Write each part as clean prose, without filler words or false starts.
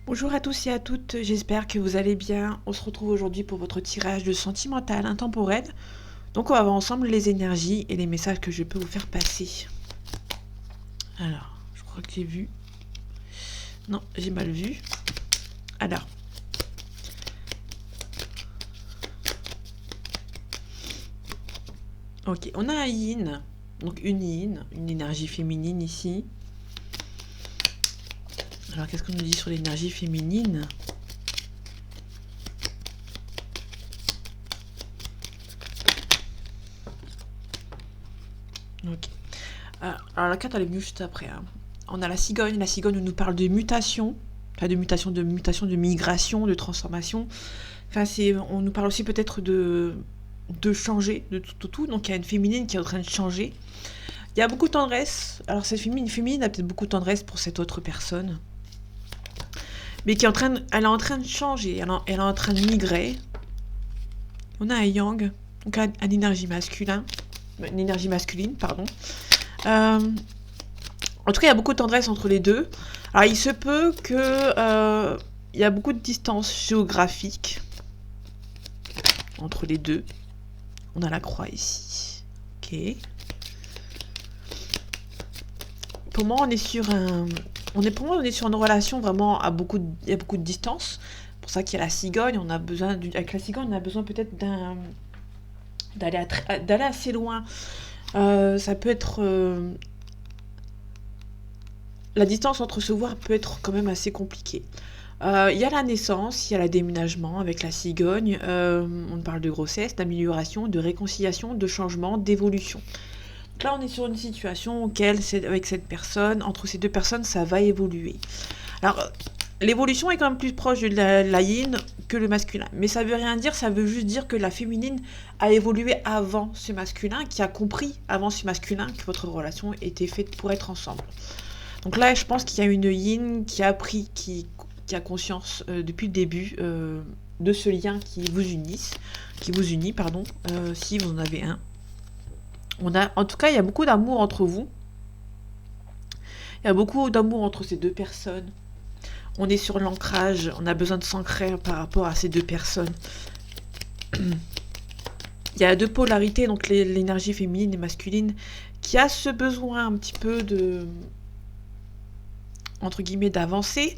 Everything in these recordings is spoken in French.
Bonjour à tous et à toutes, j'espère que vous allez bien. On se retrouve aujourd'hui pour votre tirage de sentimental intemporel. Donc on va voir ensemble les énergies et les messages que je peux vous faire passer. Alors, je crois que j'ai vu. Non, j'ai mal vu. Alors. Ok, on a un yin. Donc une yin, une énergie féminine ici. Alors qu'est-ce qu'on nous dit sur l'énergie féminine ? Ok. Alors la carte elle est venue juste après. On a la cigogne. La cigogne nous parle de mutation. Enfin de mutation, de migration, de transformation. Enfin on nous parle aussi peut-être de changer, de tout. Donc il y a une féminine qui est en train de changer. Il y a beaucoup de tendresse. Alors cette féminine a peut-être beaucoup de tendresse pour cette autre personne. Mais elle est en train de changer. Elle est en train de migrer. On a un yang. Donc une énergie masculine. Une énergie masculine, pardon. En tout cas, il y a beaucoup de tendresse entre les deux. Alors, il se peut que il y a beaucoup de distance géographique entre les deux. On a la croix ici. Ok. Pour moi, on est sur une relation vraiment il y a beaucoup de distance. C'est pour ça qu'il y a la cigogne. Avec la cigogne, on a besoin peut-être d'aller assez loin. Ça peut être la distance entre se voir peut être quand même assez compliquée. Il y a la naissance, il y a le déménagement avec la cigogne. On parle de grossesse, d'amélioration, de réconciliation, de changement, d'évolution. Donc là, on est sur une situation auquel, avec cette personne, entre ces deux personnes, ça va évoluer. Alors, l'évolution est quand même plus proche de la yin que le masculin. Mais ça veut rien dire, ça veut juste dire que la féminine a évolué avant ce masculin, qui a compris avant ce masculin que votre relation était faite pour être ensemble. Donc là, je pense qu'il y a une yin qui a appris, qui a conscience depuis le début de ce lien qui vous unit, si vous en avez un. En tout cas, il y a beaucoup d'amour entre vous. Il y a beaucoup d'amour entre ces deux personnes. On est sur l'ancrage, on a besoin de s'ancrer par rapport à ces deux personnes. Il y a deux polarités, donc l'énergie féminine et masculine, qui a ce besoin un petit peu de, entre guillemets, d'avancer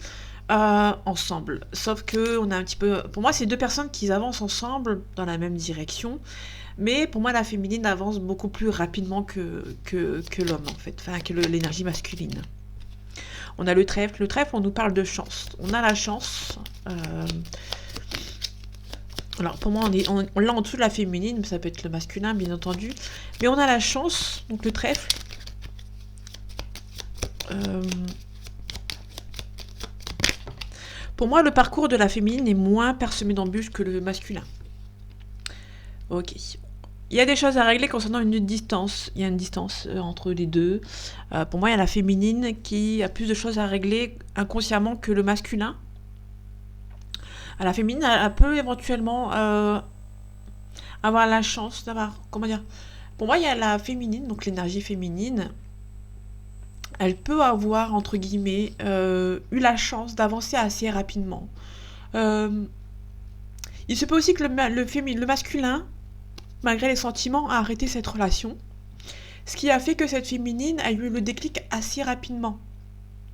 ensemble. Sauf que on a un petit peu, pour moi, c'est deux personnes qui avancent ensemble dans la même direction. Mais pour moi, la féminine avance beaucoup plus rapidement que l'homme, en fait. Enfin, que l'énergie masculine. On a le trèfle. Le trèfle, on nous parle de chance. On a la chance. Alors, pour moi, on l'a en dessous de la féminine, mais ça peut être le masculin, bien entendu. Mais on a la chance, donc le trèfle. Pour moi, le parcours de la féminine est moins parsemé d'embûches que le masculin. Ok. Il y a des choses à régler concernant une distance. Il y a une distance entre les deux. Pour moi, il y a la féminine qui a plus de choses à régler inconsciemment que le masculin. La féminine, elle peut éventuellement avoir la chance d'avoir... Comment dire ? Pour moi, il y a la féminine, donc l'énergie féminine. Elle peut avoir, entre guillemets, eu la chance d'avancer assez rapidement. Il se peut aussi que le masculin, malgré les sentiments, a arrêté cette relation. Ce qui a fait que cette féminine a eu le déclic assez rapidement.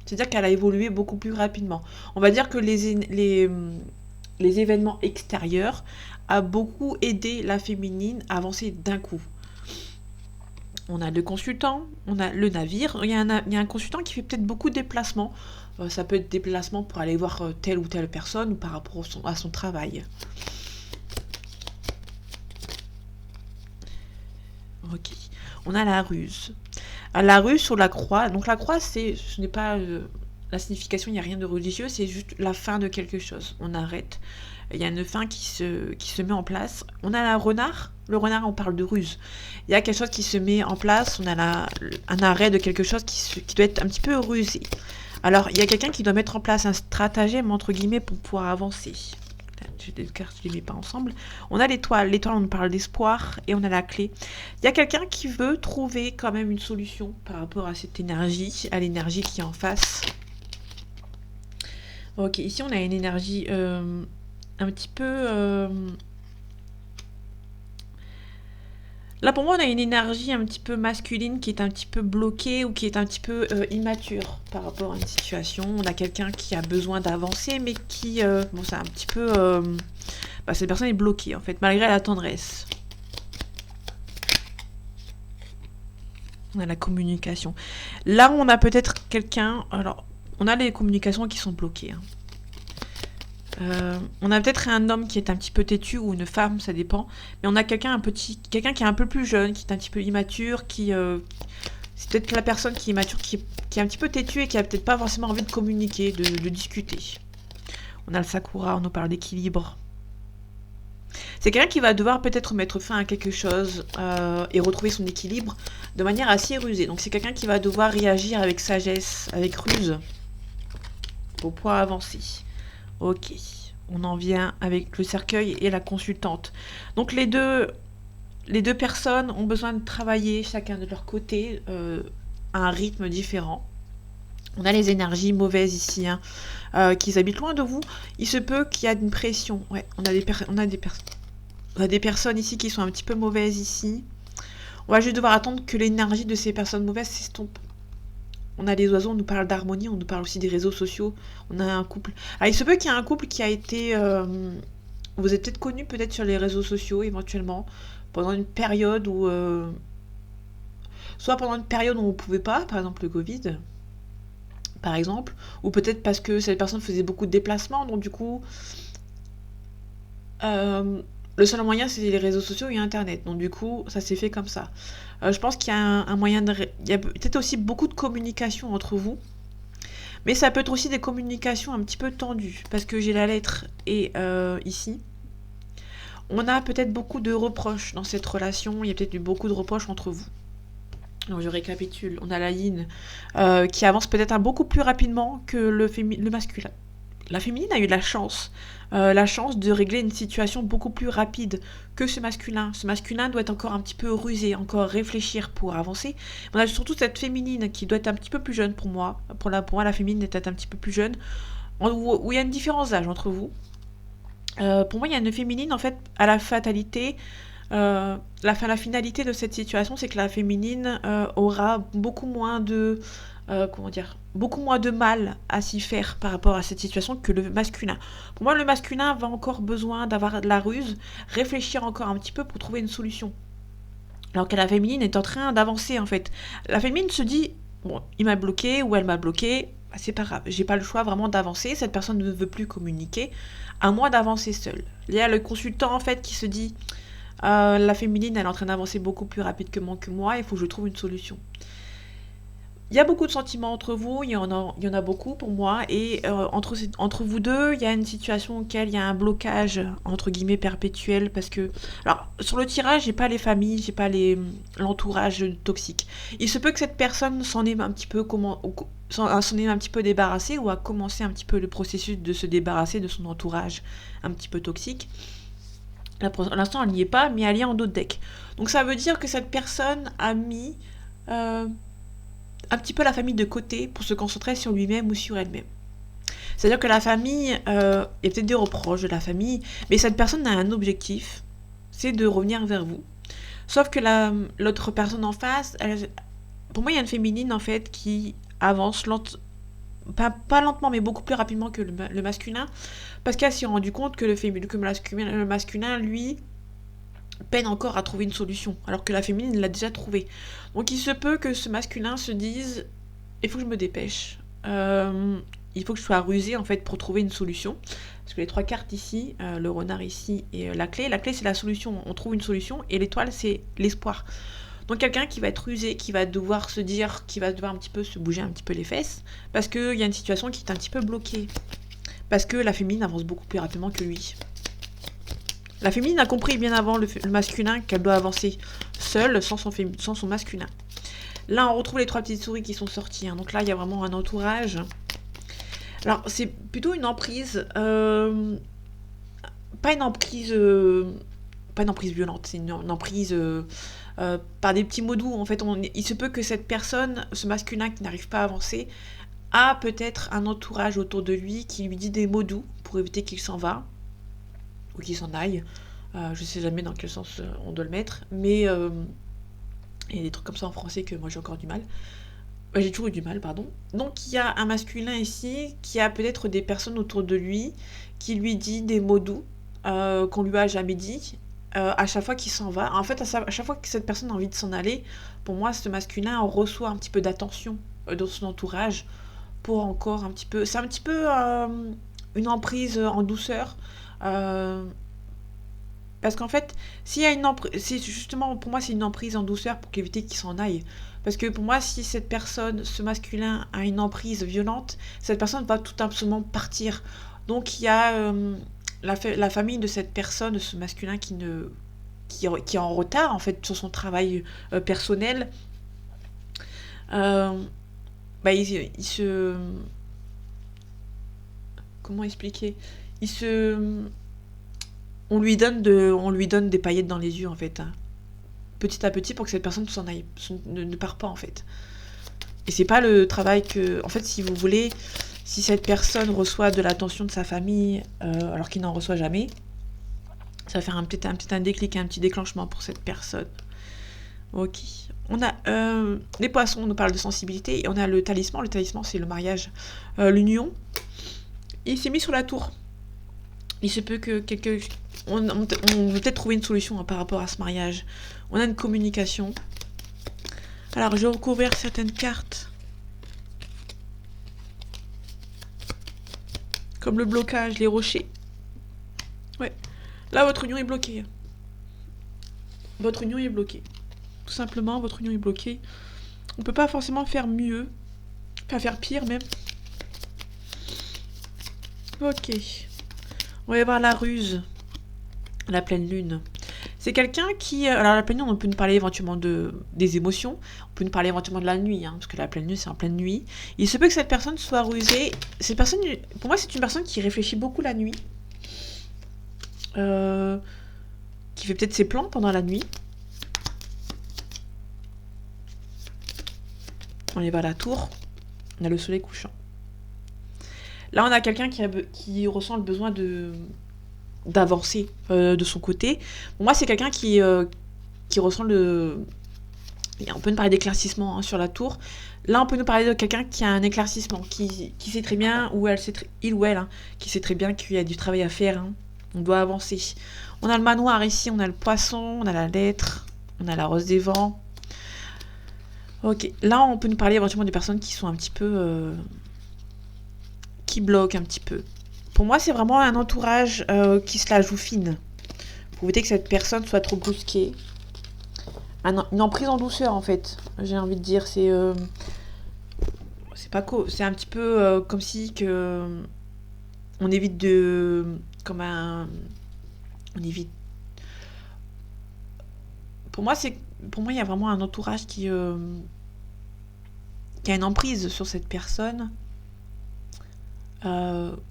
C'est-à-dire qu'elle a évolué beaucoup plus rapidement. On va dire que les événements extérieurs a beaucoup aidé la féminine à avancer d'un coup. On a le consultant, on a le navire. Il y a un consultant qui fait peut-être beaucoup de déplacements. Ça peut être déplacement pour aller voir telle ou telle personne ou par rapport à son travail. Ok. On a la ruse. La ruse sur la croix. Donc la croix, ce n'est pas la signification, il n'y a rien de religieux, c'est juste la fin de quelque chose. On arrête. Il y a une fin qui se met en place. On a la renard. Le renard, on parle de ruse. Il y a quelque chose qui se met en place. On a un arrêt de quelque chose qui doit être un petit peu rusé. Alors, il y a quelqu'un qui doit mettre en place un stratagème, entre guillemets, pour pouvoir avancer. Je les mets pas ensemble. On a l'étoile. L'étoile, on nous parle d'espoir. Et on a la clé. Il y a quelqu'un qui veut trouver quand même une solution par rapport à cette énergie, à l'énergie qui est en face. Ok, ici on a une énergie un petit peu... Là pour moi on a une énergie un petit peu masculine qui est un petit peu bloquée ou qui est un petit peu immature par rapport à une situation. On a quelqu'un qui a besoin d'avancer mais qui... bon c'est un petit peu... cette personne est bloquée en fait, malgré la tendresse. On a la communication. Là on a peut-être quelqu'un... Alors, on a les communications qui sont bloquées. Hein. On a peut-être un homme qui est un petit peu têtu ou une femme, ça dépend. Mais on a quelqu'un qui est un peu plus jeune, qui est un petit peu immature, c'est peut-être la personne qui est immature, qui est un petit peu têtue et qui a peut-être pas forcément envie de communiquer, de discuter. On a le Sakura, on nous parle d'équilibre. C'est quelqu'un qui va devoir peut-être mettre fin à quelque chose et retrouver son équilibre de manière assez rusée. Donc c'est quelqu'un qui va devoir réagir avec sagesse, avec ruse, pour pouvoir avancer. Ok, on en vient avec le cercueil et la consultante. Donc les deux personnes ont besoin de travailler chacun de leur côté à un rythme différent. On a les énergies mauvaises ici, hein, qui habitent loin de vous. Il se peut qu'il y ait une pression. Ouais, on a des personnes ici qui sont un petit peu mauvaises ici. On va juste devoir attendre que l'énergie de ces personnes mauvaises s'estompe. On a les oiseaux, on nous parle d'harmonie, on nous parle aussi des réseaux sociaux. On a un couple. Ah, il se peut qu'il y ait un couple qui a été... vous êtes peut-être connu peut-être sur les réseaux sociaux éventuellement, pendant une période où... soit pendant une période où on ne pouvait pas, par exemple le Covid, par exemple, ou peut-être parce que cette personne faisait beaucoup de déplacements, donc du coup... le seul moyen, c'est les réseaux sociaux et Internet. Donc du coup, ça s'est fait comme ça. Je pense qu'il y a un moyen de... Il y a peut-être aussi beaucoup de communication entre vous. Mais ça peut être aussi des communications un petit peu tendues. Parce que j'ai la lettre et ici. On a peut-être beaucoup de reproches dans cette relation. Il y a peut-être eu beaucoup de reproches entre vous. Donc je récapitule. On a la yin qui avance peut-être beaucoup plus rapidement que le masculin. La féminine a eu de la chance de régler une situation beaucoup plus rapide que ce masculin. Ce masculin doit être encore un petit peu rusé, encore réfléchir pour avancer. On a surtout cette féminine qui doit être un petit peu plus jeune pour moi. Pour moi, la féminine est peut-être un petit peu plus jeune, où il y a une différence d'âge entre vous. Pour moi, il y a une féminine, en fait, à la fatalité. La finalité de cette situation, c'est que la féminine aura beaucoup moins de beaucoup moins de mal à s'y faire par rapport à cette situation que le masculin. Pour moi, le masculin va encore besoin d'avoir de la ruse, réfléchir encore un petit peu pour trouver une solution. Alors que la féminine est en train d'avancer en fait. La féminine se dit, bon, il m'a bloqué ou elle m'a bloqué, bah, c'est pas grave, j'ai pas le choix vraiment d'avancer, cette personne ne veut plus communiquer, à moi d'avancer seule. Il y a le consultant en fait qui se dit, la féminine elle est en train d'avancer beaucoup plus rapidement que moi, il faut que je trouve une solution. Il y a beaucoup de sentiments entre vous, il y en a beaucoup pour moi, et entre vous deux, il y a une situation auquel il y a un blocage, entre guillemets, perpétuel, parce que... Alors, sur le tirage, j'ai pas les familles, j'ai pas l'entourage toxique. Il se peut que cette personne s'en est un petit peu débarrassée, ou a commencé un petit peu le processus de se débarrasser de son entourage un petit peu toxique. Là, pour l'instant, elle n'y est pas, mais elle y est en d'autres decks. Donc ça veut dire que cette personne a mis... un petit peu la famille de côté pour se concentrer sur lui-même ou sur elle-même. C'est-à-dire que la famille, il y a peut-être des reproches de la famille, mais cette personne a un objectif, c'est de revenir vers vous. Sauf que l'autre personne en face, pour moi il y a une féminine en fait qui avance pas lentement mais beaucoup plus rapidement que le masculin, parce qu'elle s'est rendu compte que le masculin, lui, peine encore à trouver une solution, alors que la féminine l'a déjà trouvée. Donc il se peut que ce masculin se dise il faut que je me dépêche, il faut que je sois rusée en fait pour trouver une solution. Parce que les trois cartes ici, le renard ici et la clé c'est la solution, on trouve une solution, et l'étoile c'est l'espoir. Donc quelqu'un qui va être rusé, qui va devoir se dire, qui va devoir un petit peu se bouger un petit peu les fesses, parce qu'il y a une situation qui est un petit peu bloquée. Parce que la féminine avance beaucoup plus rapidement que lui. La féminine a compris bien avant le masculin qu'elle doit avancer seule, sans son masculin. Là, on retrouve les trois petites souris qui sont sorties. Hein. Donc là, il y a vraiment un entourage. Alors, c'est plutôt une emprise. Pas une emprise violente. C'est une emprise par des petits mots doux. En fait, il se peut que cette personne, ce masculin qui n'arrive pas à avancer, a peut-être un entourage autour de lui qui lui dit des mots doux pour éviter qu'il s'en va ou qu'il s'en aille. Je sais jamais dans quel sens on doit le mettre, mais il y a des trucs comme ça en français que moi j'ai encore du mal. J'ai toujours eu du mal, pardon. Donc il y a un masculin ici qui a peut-être des personnes autour de lui qui lui dit des mots doux qu'on lui a jamais dit à chaque fois qu'il s'en va. En fait, à chaque fois que cette personne a envie de s'en aller, pour moi, ce masculin reçoit un petit peu d'attention de son entourage pour encore un petit peu. C'est un petit peu une emprise en douceur. euh, Parce qu'en fait, s'il y a une emprise, c'est justement pour moi c'est une emprise en douceur pour éviter qu'il s'en aille. Parce que pour moi, si cette personne, ce masculin, a une emprise violente, cette personne va tout simplement partir. Donc il y a la famille de cette personne, ce masculin qui est en retard en fait sur son travail personnel. euh, Bah, il se comment expliquer? Il se on lui donne des paillettes dans les yeux en fait, hein, petit à petit pour que cette personne s'en aille, ne part pas en fait. Et c'est pas le travail que, en fait, si vous voulez, si cette personne reçoit de l'attention de sa famille alors qu'il n'en reçoit jamais, ça va faire peut-être un déclic, un petit déclenchement pour cette personne. Ok. On a les poissons, on nous parle de sensibilité, et on a le talisman. Le talisman, c'est le mariage, l'union. Il s'est mis sur la tour. Il se peut que on veut peut-être trouver une solution par rapport à ce mariage. On a une communication. Alors, je vais recouvrir certaines cartes. Comme le blocage, les rochers. Ouais. Là, votre union est bloquée. Votre union est bloquée. Tout simplement, votre union est bloquée. On peut pas forcément faire mieux. Enfin, faire pire même. Ok. On va y voir la ruse. La pleine lune. C'est quelqu'un qui... Alors la pleine lune, on peut nous parler éventuellement des émotions. On peut nous parler éventuellement de la nuit. Parce que la pleine lune, c'est en pleine nuit. Il se peut que cette personne soit rusée. Cette personne, pour moi, c'est une personne qui réfléchit beaucoup la nuit. Qui fait peut-être ses plans pendant la nuit. On y va à la tour. On a le soleil couchant. Là, on a quelqu'un qui ressent le besoin d'avancer de son côté. Pour moi, c'est quelqu'un qui ressent le... On peut nous parler d'éclaircissement sur la tour. Là, on peut nous parler de quelqu'un qui a un éclaircissement, qui sait très bien, il ou elle, qui sait très bien qu'il y a du travail à faire. On doit avancer. On a le manoir ici, on a le poisson, on a la lettre, on a la rose des vents. Ok, là, on peut nous parler éventuellement des personnes qui sont un petit peu... qui bloquent un petit peu. Pour moi, c'est vraiment un entourage qui se la joue fine. Pour éviter que cette personne soit trop brusquée. Une emprise en douceur, en fait. J'ai envie de dire, c'est pas c'est un petit peu comme si on évite de... On évite... Pour moi, il y a vraiment un entourage qui a une emprise sur cette personne.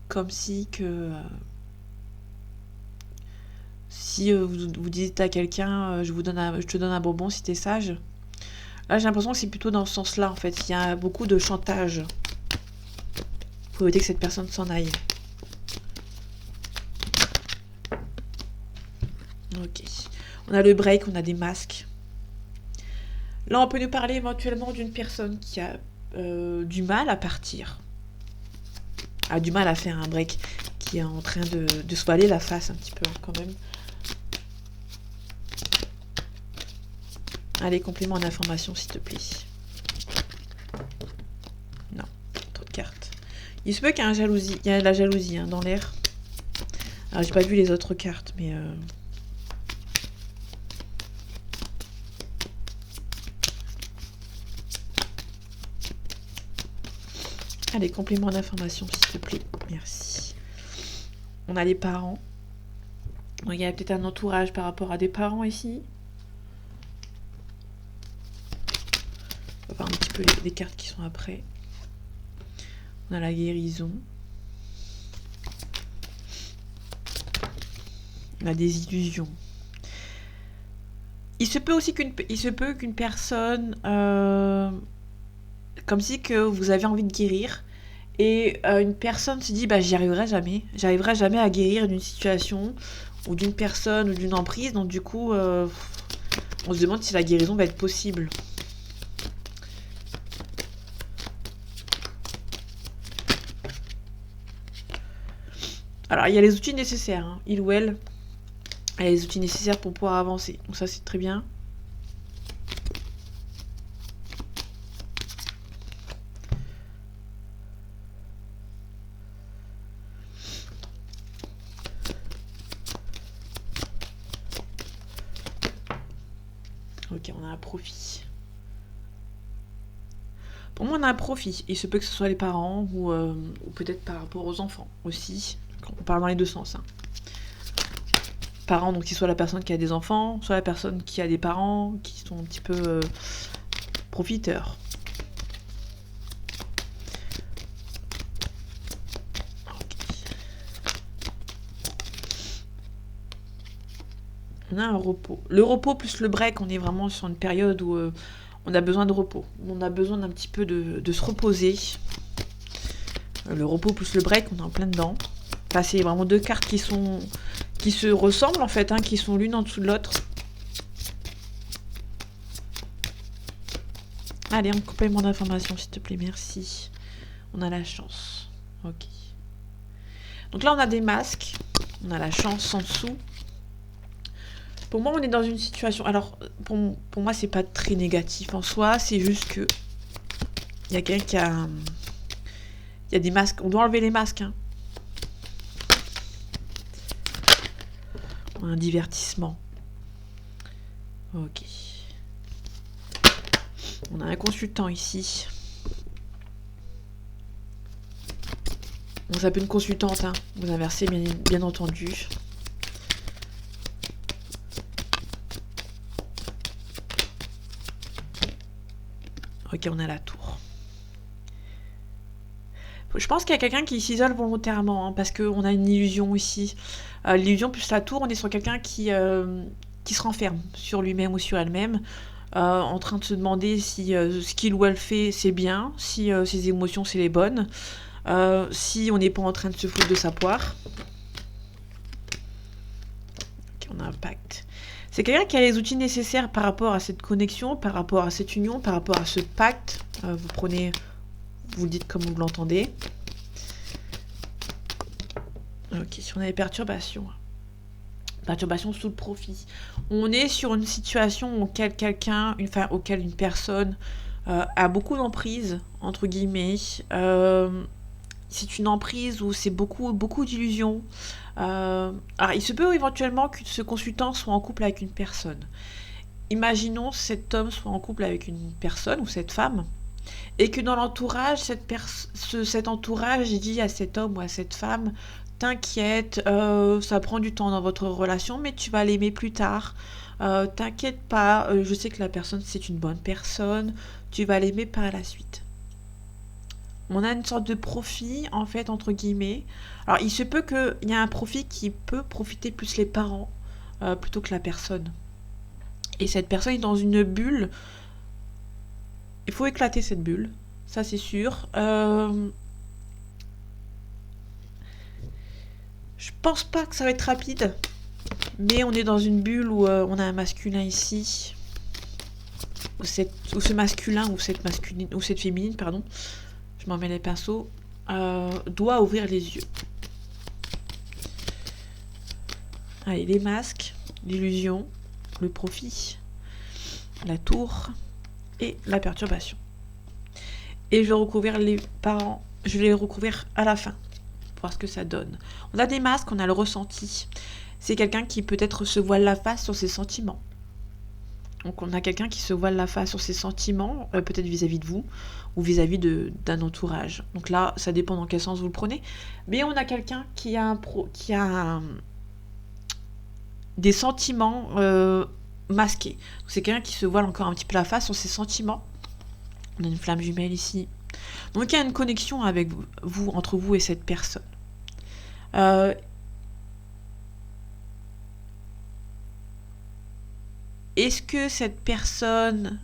Comme si si vous dites à quelqu'un je te donne un bonbon si t'es sage. Là, j'ai l'impression que c'est plutôt dans ce sens-là, en fait. Il y a beaucoup de chantage pour éviter que cette personne s'en aille. Ok. On a le break, on a des masques. Là, on peut nous parler éventuellement d'une personne qui a du mal à partir. A du mal à faire un break, qui est en train de se voiler la face un petit peu quand même. Allez, complément d'information s'il te plaît. Non, trop de cartes. Il se peut qu'il y ait de la jalousie dans l'air. Alors j'ai pas vu les autres cartes, mais allez, complément d'information s'il te plaît. Merci. On a les parents. Il y a peut-être un entourage par rapport à des parents ici. On va voir un petit peu les cartes qui sont après. On a la guérison. On a des illusions. Il se peut aussi qu'une personne... comme si que vous avez envie de guérir, Et une personne se dit, bah j'arriverai jamais à guérir d'une situation ou d'une personne ou d'une emprise, donc du coup, on se demande si la guérison va être possible. Alors, il y a les outils nécessaires, hein. Il ou elle a les outils nécessaires pour pouvoir avancer, donc ça c'est très bien. Ok, on a un profit. Pour moi, on a un profit. Il se peut que ce soit les parents ou peut-être par rapport aux enfants aussi. On parle dans les deux sens, hein. Parents, donc, qui soit la personne qui a des enfants, soit la personne qui a des parents qui sont un petit peu profiteurs. On a un repos. Le repos plus le break, on est vraiment sur une période où on a besoin de repos. On a besoin d'un petit peu de se reposer. Le repos plus le break, on est en plein dedans. Enfin, c'est vraiment deux cartes qui se ressemblent en fait, hein, qui sont l'une en dessous de l'autre. Allez, un complément d'information s'il te plaît, merci. On a la chance. Ok. Donc là, on a des masques. On a la chance en dessous. Pour moi, on est dans une situation... Alors, pour moi, c'est pas très négatif en soi. C'est juste que... Il y a quelqu'un qui a... Il y a des masques. On doit enlever les masques, hein. Un divertissement. Ok. On a un consultant ici. Bon, ça peut être une consultante, hein. Vous inversez, bien entendu. Ok, on a la tour. Je pense qu'il y a quelqu'un qui s'isole volontairement, hein, parce qu'on a une illusion ici. L'illusion plus la tour, on est sur quelqu'un qui se renferme sur lui-même ou sur elle-même, en train de se demander si ce qu'il ou elle fait, c'est bien, si ses émotions, c'est les bonnes, si on n'est pas en train de se foutre de sa poire. Ok, on a un pacte. C'est quelqu'un qui a les outils nécessaires par rapport à cette connexion, par rapport à cette union, par rapport à ce pacte. Vous le dites comme vous l'entendez. Ok, si on a des perturbations. Perturbations sous le profit. On est sur une situation auquel auquel une personne a beaucoup d'emprise, entre guillemets. C'est une emprise où c'est beaucoup d'illusions. Alors, il se peut éventuellement que ce consultant soit en couple avec une personne. Imaginons cet homme soit en couple avec une personne ou cette femme, et que dans l'entourage, cet entourage dit à cet homme ou à cette femme, t'inquiète, ça prend du temps dans votre relation, mais tu vas l'aimer plus tard. T'inquiète pas, je sais que la personne c'est une bonne personne, tu vas l'aimer par la suite. On a une sorte de profit, en fait, entre guillemets. Alors, il se peut qu'il y ait un profit qui peut profiter plus les parents plutôt que la personne. Et cette personne est dans une bulle. Il faut éclater cette bulle, ça c'est sûr. Je pense pas que ça va être rapide, mais on est dans une bulle où on a un masculin ici, ou ce masculin ou cette masculine ou cette féminine, pardon. Je m'en mets les pinceaux. Doit ouvrir les yeux. Allez, les masques, l'illusion, le profit, la tour et la perturbation. Et je vais recouvrir les parents, je vais les recouvrir à la fin, pour voir ce que ça donne. On a des masques, on a le ressenti. C'est quelqu'un qui peut-être se voile la face sur ses sentiments. Donc on a quelqu'un qui se voile la face sur ses sentiments, peut-être vis-à-vis de vous, ou vis-à-vis d'un entourage. Donc là, ça dépend dans quel sens vous le prenez. Mais on a quelqu'un qui a des sentiments masqués. C'est quelqu'un qui se voile encore un petit peu la face sur ses sentiments. On a une flamme jumelle ici. Donc il y a une connexion avec vous, entre vous et cette personne. Est-ce que cette personne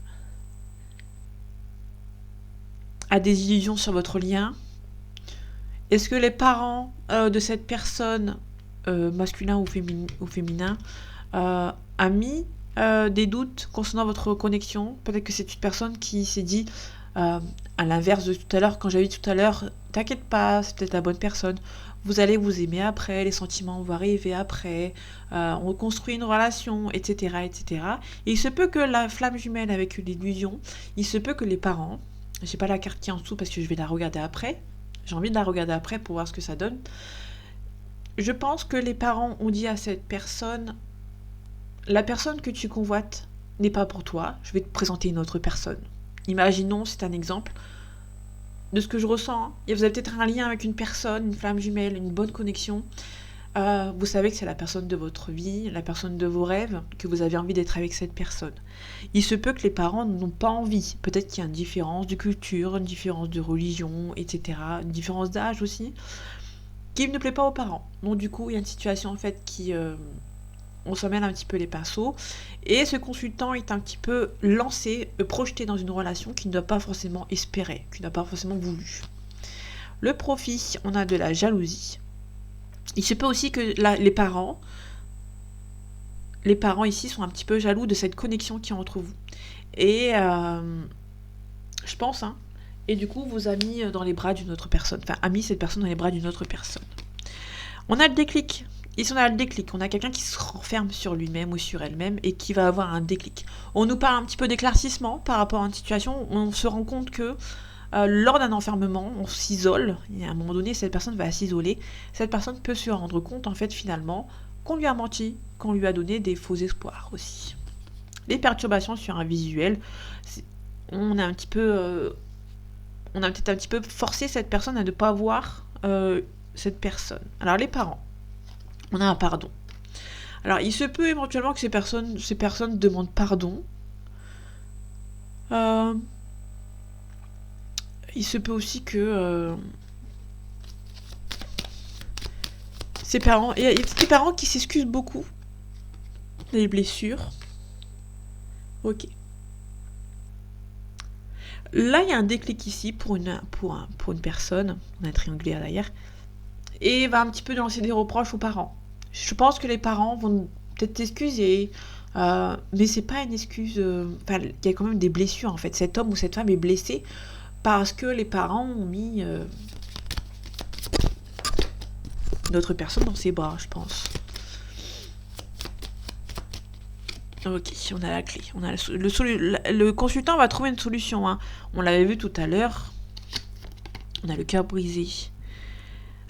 a des illusions sur votre lien? Est-ce que les parents de cette personne, masculin ou féminin, a mis des doutes concernant votre connexion? Peut-être que c'est une personne qui s'est dit, à l'inverse de tout à l'heure, quand j'avais dit tout à l'heure, t'inquiète pas, c'est peut-être la bonne personne. Vous allez vous aimer après, les sentiments vont arriver après, on construit une relation, etc., etc. Et il se peut que la flamme jumelle avec l'illusion, il se peut que les parents, j'ai pas la carte qui est en dessous parce que je vais la regarder après, j'ai envie de la regarder après pour voir ce que ça donne. Je pense que les parents ont dit à cette personne, la personne que tu convoites n'est pas pour toi, je vais te présenter une autre personne. Imaginons, c'est un exemple de ce que je ressens, hein. Et vous avez peut-être un lien avec une personne, une flamme jumelle, une bonne connexion. Vous savez que c'est la personne de votre vie, la personne de vos rêves, que vous avez envie d'être avec cette personne. Il se peut que les parents n'ont pas envie. Peut-être qu'il y a une différence de culture, une différence de religion, etc. Une différence d'âge aussi, qui ne plaît pas aux parents. Donc du coup, il y a une situation en fait qui... on s'en mêle un petit peu les pinceaux. Et ce consultant est un petit peu lancé, projeté dans une relation qu'il ne doit pas forcément espérer, qu'il n'a pas forcément voulu. Le profit, on a de la jalousie. Il se peut aussi que les parents ici sont un petit peu jaloux de cette connexion qu'il y a entre vous. Et je pense, hein, et du coup vous a mis dans les bras d'une autre personne, enfin a mis cette personne dans les bras d'une autre personne. On a le déclic. Ici on a le déclic, on a quelqu'un qui se renferme sur lui-même ou sur elle-même et qui va avoir un déclic. On nous parle un petit peu d'éclaircissement par rapport à une situation, on se rend compte que lors d'un enfermement, on s'isole, et à un moment donné, cette personne va s'isoler. Cette personne peut se rendre compte, en fait, finalement, qu'on lui a menti, qu'on lui a donné des faux espoirs aussi. Les perturbations sur un visuel, on a peut-être un petit peu forcé cette personne à ne pas voir cette personne. Alors, les parents, on a un pardon. Alors, il se peut éventuellement que ces personnes demandent pardon. Il se peut aussi que il y a des parents qui s'excusent beaucoup des blessures. Ok. Là, il y a un déclic ici pour une personne. On a triangulé derrière. Et va un petit peu lancer des reproches aux parents. Je pense que les parents vont peut-être s'excuser. Mais c'est pas une excuse. Il y a quand même des blessures en fait. Cet homme ou cette femme est blessé parce que les parents ont mis d'autres personnes dans ses bras, je pense. Ok, on a la clé. On a le consultant va trouver une solution. Hein. On l'avait vu tout à l'heure. On a le cœur brisé.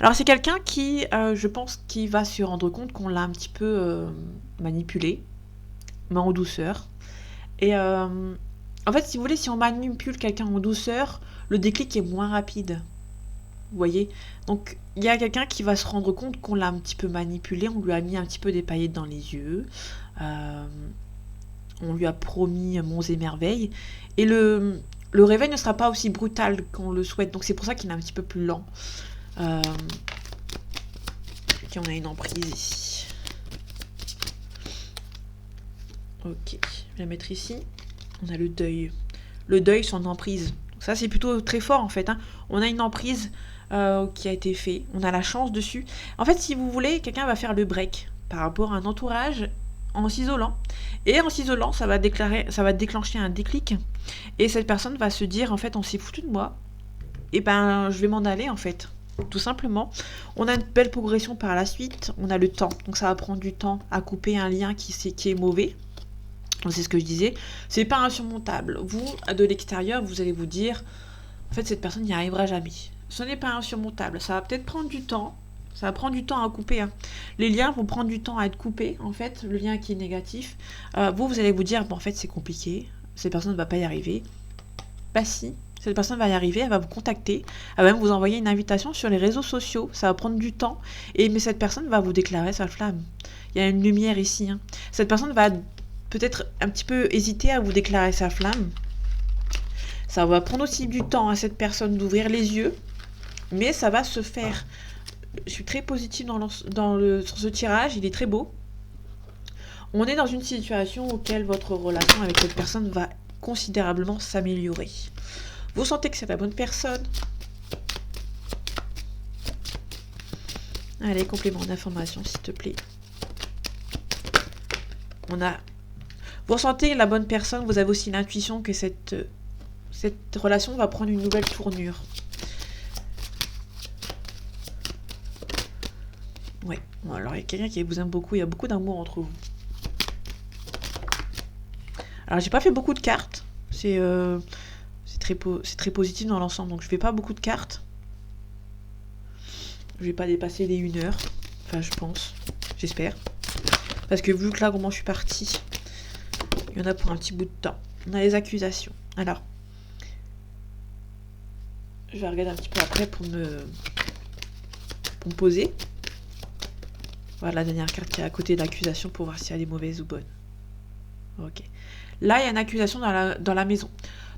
Alors c'est quelqu'un qui, je pense, qui va se rendre compte qu'on l'a un petit peu manipulé, mais en douceur. Et en fait, si vous voulez, si on manipule quelqu'un en douceur, le déclic est moins rapide. Vous voyez? Donc, il y a quelqu'un qui va se rendre compte qu'on l'a un petit peu manipulé, on lui a mis un petit peu des paillettes dans les yeux, on lui a promis monts et merveilles, et le réveil ne sera pas aussi brutal qu'on le souhaite, donc c'est pour ça qu'il est un petit peu plus lent. Ok, on a une emprise ici. Ok, je vais la mettre ici. On a le deuil. Le deuil sans emprise. Ça, c'est plutôt très fort, en fait. Hein. On a une emprise qui a été faite. On a la chance dessus. En fait, si vous voulez, quelqu'un va faire le break par rapport à un entourage en s'isolant. Et en s'isolant, ça va déclencher un déclic. Et cette personne va se dire, en fait, on s'est foutu de moi. Et ben, je vais m'en aller, en fait. Tout simplement. On a une belle progression par la suite. On a le temps. Donc, ça va prendre du temps à couper un lien qui est mauvais. C'est ce que je disais, c'est pas insurmontable. Vous, de l'extérieur, vous allez vous dire, en fait, cette personne n'y arrivera jamais. Ce n'est pas insurmontable. Ça va peut-être prendre du temps. Ça va prendre du temps à couper. Hein. Les liens vont prendre du temps à être coupés, en fait. Le lien qui est négatif. Vous allez vous dire, bon, en fait, c'est compliqué. Cette personne ne va pas y arriver. Bah si, cette personne va y arriver. Elle va vous contacter. Elle va même vous envoyer une invitation sur les réseaux sociaux. Ça va prendre du temps. Mais cette personne va vous déclarer sa flamme. Il y a une lumière ici. Hein. Cette personne va peut-être un petit peu hésiter à vous déclarer sa flamme. Ça va prendre aussi du temps à cette personne d'ouvrir les yeux, mais ça va se faire. Je suis très positive sur ce tirage, il est très beau. On est dans une situation auquel votre relation avec cette personne va considérablement s'améliorer. Vous sentez que c'est la bonne personne. Allez, complément d'information, s'il te plaît. On a... Vous ressentez la bonne personne, vous avez aussi l'intuition que cette relation va prendre une nouvelle tournure. Ouais, bon, alors il y a quelqu'un qui vous aime beaucoup, il y a beaucoup d'amour entre vous. Alors j'ai pas fait beaucoup de cartes, c'est très positif dans l'ensemble, donc je fais pas beaucoup de cartes. Je vais pas dépasser les 1 heure, enfin je pense, j'espère. Parce que vu que là comment je suis partie, il y en a pour un petit bout de temps. On a les accusations. Alors, je vais regarder un petit peu après pour me poser. Voilà la dernière carte qui est à côté de l'accusation pour voir si elle est mauvaise ou bonne. Ok. Là, il y a une accusation dans la maison.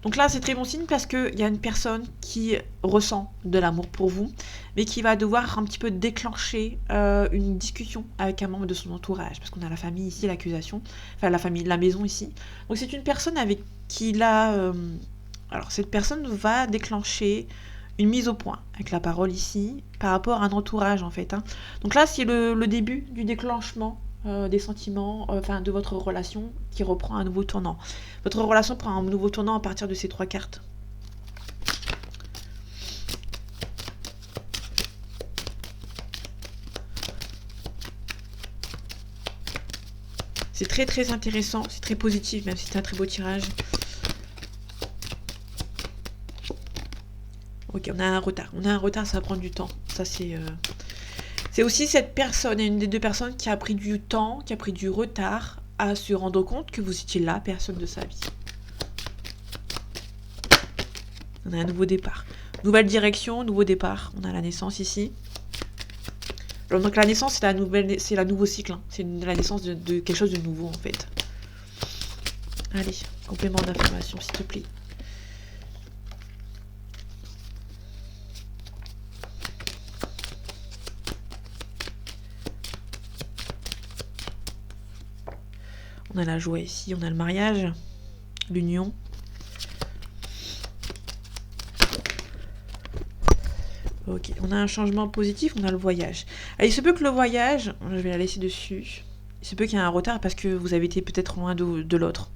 Donc là, c'est très bon signe parce qu'il y a une personne qui ressent de l'amour pour vous, mais qui va devoir un petit peu déclencher une discussion avec un membre de son entourage. Parce qu'on a la famille ici, l'accusation. Enfin, la maison ici. Donc c'est une personne avec qui là... alors, cette personne va déclencher une mise au point avec la parole ici, par rapport à un entourage en fait. Hein. Donc là, c'est le début du déclenchement des sentiments, de votre relation qui reprend un nouveau tournant. Votre relation prend un nouveau tournant à partir de ces 3 cartes. C'est très très intéressant, c'est très positif, même si c'est un très beau tirage. Ok, on a un retard. On a un retard, ça va prendre du temps. Ça, c'est... C'est aussi cette personne, une des 2 personnes qui a pris du temps, qui a pris du retard à se rendre compte que vous étiez la personne de sa vie. On a un nouveau départ. Nouvelle direction, nouveau départ. On a la naissance ici. Alors, donc la naissance, c'est la nouveau cycle. Hein. C'est la naissance de quelque chose de nouveau en fait. Allez, complément d'information s'il te plaît. On a la joie ici, on a le mariage, l'union. Ok, on a un changement positif, on a le voyage. Alors, il se peut que le voyage, je vais la laisser dessus, il se peut qu'il y ait un retard parce que vous avez été peut-être loin de l'autre.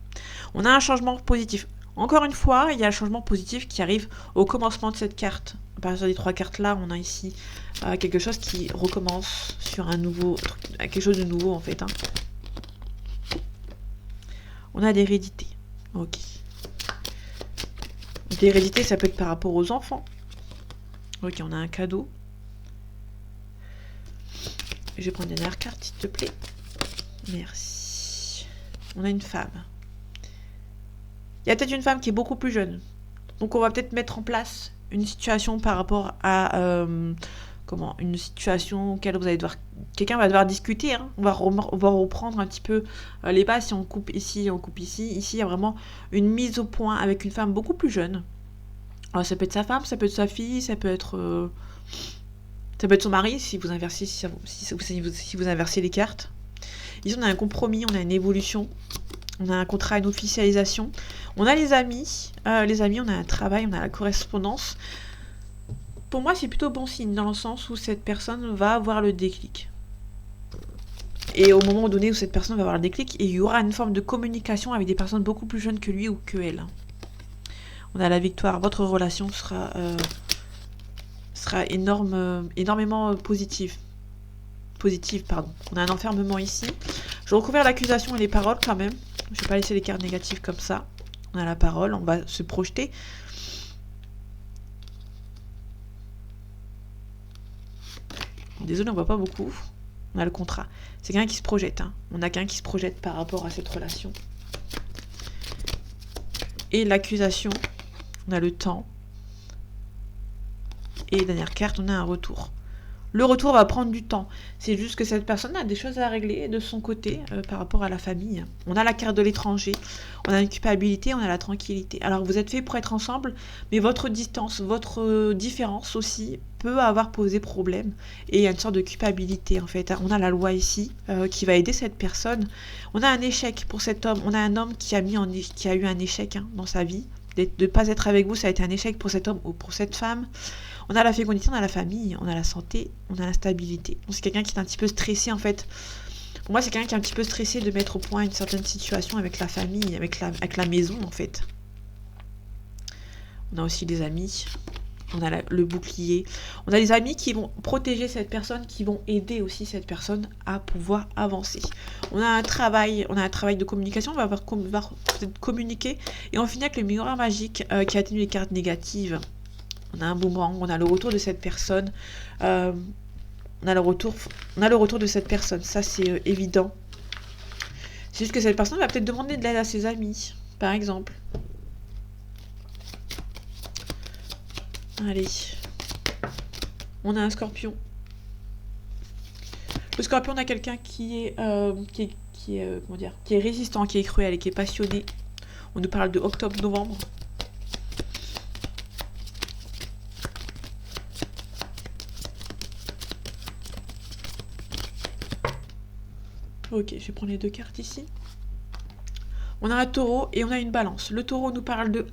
On a un changement positif. Encore une fois, il y a un changement positif qui arrive au commencement de cette carte. À partir des 3 cartes là, on a ici quelque chose qui recommence sur un nouveau truc, quelque chose de nouveau en fait. Hein. On a l'hérédité. Ok. L'hérédité, ça peut être par rapport aux enfants. Ok, on a un cadeau. Je vais prendre une dernière carte, s'il te plaît. Merci. On a une femme. Il y a peut-être une femme qui est beaucoup plus jeune. Donc on va peut-être mettre en place une situation par rapport à... une situation auquel vous allez devoir... Quelqu'un va devoir discuter. Hein. On va reprendre un petit peu les bases. Si on coupe ici, on coupe ici. Ici, il y a vraiment une mise au point avec une femme beaucoup plus jeune. Alors, ça peut être sa femme, ça peut être sa fille, ça peut être son mari, si vous inversez, si vous inversez les cartes. Ici, on a un compromis, on a une évolution. On a un contrat, une officialisation. On a les amis. Les amis, on a un travail, on a la correspondance. Pour moi, c'est plutôt bon signe, dans le sens où cette personne va avoir le déclic. Et au moment donné où cette personne va avoir le déclic, il y aura une forme de communication avec des personnes beaucoup plus jeunes que lui ou que elle. On a la victoire. Votre relation sera énormément positive. Pardon. On a un enfermement ici. Je vais recouvrir l'accusation et les paroles quand même. Je ne vais pas laisser les cartes négatives comme ça. On a la parole, on va se projeter. Désolé, on voit pas beaucoup. On a le contrat. C'est quelqu'un qui se projette. Hein. On a quelqu'un qui se projette par rapport à cette relation. Et l'accusation. On a le temps. Et dernière carte, on a un retour. Le retour va prendre du temps. C'est juste que cette personne a des choses à régler de son côté par rapport à la famille. On a la carte de l'étranger, on a une culpabilité, on a la tranquillité. Alors vous êtes fait pour être ensemble, mais votre distance, votre différence aussi peut avoir posé problème. Et il y a une sorte de culpabilité en fait. On a la loi ici qui va aider cette personne. On a un échec pour cet homme. On a un homme qui a eu un échec dans sa vie. De ne pas être avec vous, ça a été un échec pour cet homme ou pour cette femme. On a la fécondité, on a la famille, on a la santé, on a la stabilité. Donc c'est quelqu'un qui est un petit peu stressé en fait. Pour moi, c'est quelqu'un qui est un petit peu stressé de mettre au point une certaine situation avec la famille, avec la maison en fait. On a aussi des amis. On a le bouclier. On a des amis qui vont protéger cette personne, qui vont aider aussi cette personne à pouvoir avancer. On a un travail de communication, on va peut-être communiquer. Et on finit avec le miroir magique qui atténue les cartes négatives. On a un boomerang, on a le retour de cette personne. On a le retour de cette personne, ça c'est évident. C'est juste que cette personne va peut-être demander de l'aide à ses amis, par exemple. Allez. On a un scorpion. Le scorpion, on a quelqu'un qui est résistant, qui est cruel et qui est passionné. On nous parle de octobre-novembre. Ok, je vais prendre les deux cartes ici. On a un taureau et on a une balance. Le taureau nous parle de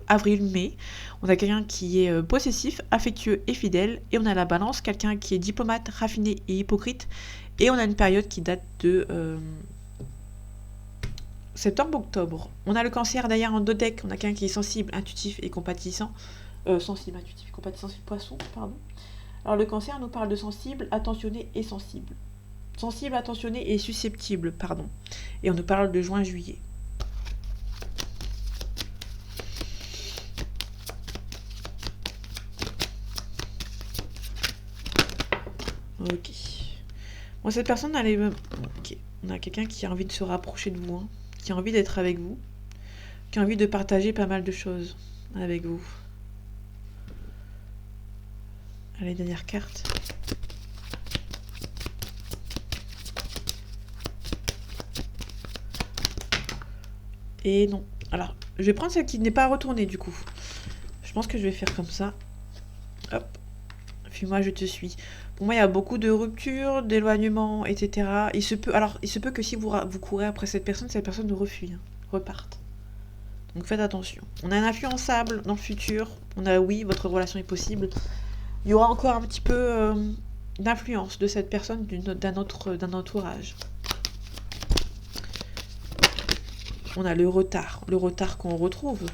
avril-mai. On a quelqu'un qui est possessif, affectueux et fidèle. Et on a la balance, quelqu'un qui est diplomate, raffiné et hypocrite. Et on a une période qui date de septembre-octobre. On a le cancer d'ailleurs en deux decks. On a quelqu'un qui est sensible, intuitif et compatissant. Sensible, intuitif et compatissant, c'est le poisson, pardon. Alors le cancer nous parle de sensible, attentionné et sensible. Sensible, attentionné et susceptible, pardon. Et on nous parle de juin-juillet. Ok. Bon, cette personne, elle est... Ok. On a quelqu'un qui a envie de se rapprocher de vous, hein, qui a envie d'être avec vous, qui a envie de partager pas mal de choses avec vous. Allez, dernière carte. Et non. Alors, je vais prendre celle qui n'est pas retournée du coup. Je pense que je vais faire comme ça. Hop. Puis moi, je te suis. Pour moi, il y a beaucoup de ruptures, d'éloignements, etc. Il se peut que si vous courez après cette personne nous refuit, hein, reparte. Donc faites attention. On a un influençable dans le futur. On a oui, votre relation est possible. Il y aura encore un petit peu d'influence de cette personne d'un entourage. On a le retard qu'on retrouve.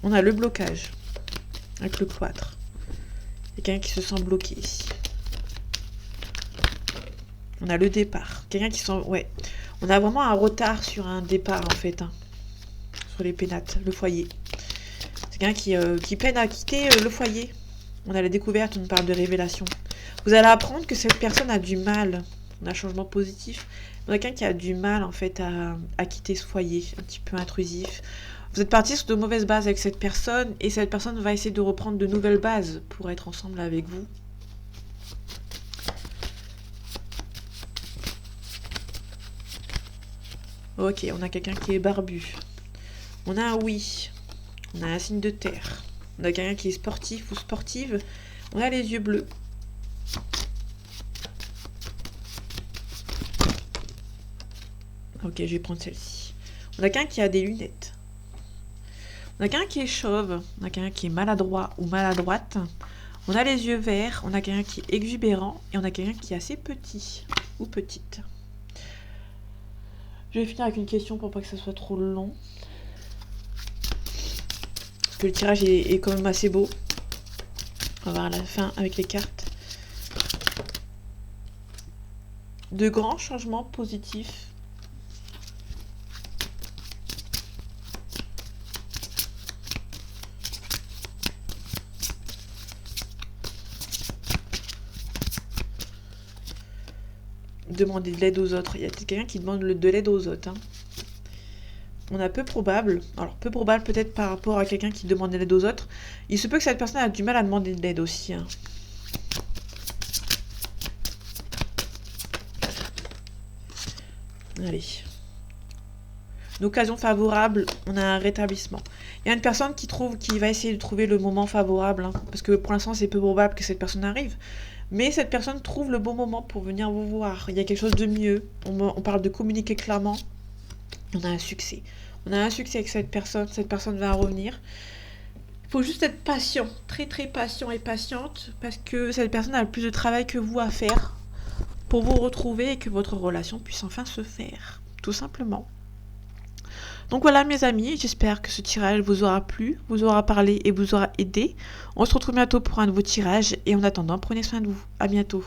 On a le blocage, avec le cloître. Il y a quelqu'un qui se sent bloqué ici. On a le départ. Quelqu'un qui sent... Ouais. On a vraiment un retard sur un départ, en fait. Hein. Sur les pénates, le foyer. C'est quelqu'un qui peine à quitter le foyer. On a la découverte, on parle de révélation. Vous allez apprendre que cette personne a du mal. On a un changement positif. On a quelqu'un qui a du mal, en fait, à quitter ce foyer. Un petit peu intrusif. Vous êtes parti sur de mauvaises bases avec cette personne. Et cette personne va essayer de reprendre de nouvelles bases pour être ensemble avec vous. Ok, on a quelqu'un qui est barbu. On a un oui. On a un signe de terre. On a quelqu'un qui est sportif ou sportive. On a les yeux bleus. Ok, je vais prendre celle-ci. On a quelqu'un qui a des lunettes. On a quelqu'un qui est chauve. On a quelqu'un qui est maladroit ou maladroite. On a les yeux verts. On a quelqu'un qui est exubérant. Et on a quelqu'un qui est assez petit ou petite. Je vais finir avec une question pour pas que ça soit trop long. Parce que le tirage est quand même assez beau. On va voir à la fin avec les cartes. De grands changements positifs. Demander de l'aide aux autres. Il y a quelqu'un qui demande de l'aide aux autres. Hein. On a peu probable. Alors, peu probable peut-être par rapport à quelqu'un qui demande de l'aide aux autres. Il se peut que cette personne a du mal à demander de l'aide aussi. Hein. Allez. Une occasion favorable, on a un rétablissement. Il y a une personne qui va essayer de trouver le moment favorable. Hein, parce que pour l'instant, c'est peu probable que cette personne arrive. Mais cette personne trouve le bon moment pour venir vous voir. Il y a quelque chose de mieux. On parle de communiquer clairement. on a un succès. On a un succès avec cette personne va revenir. Il faut juste être patient, très très patient et patiente, parce que cette personne a le plus de travail que vous à faire pour vous retrouver et que votre relation puisse enfin se faire, tout simplement. Donc voilà mes amis, j'espère que ce tirage vous aura plu, vous aura parlé et vous aura aidé. On se retrouve bientôt pour un nouveau tirage et en attendant, prenez soin de vous. À bientôt.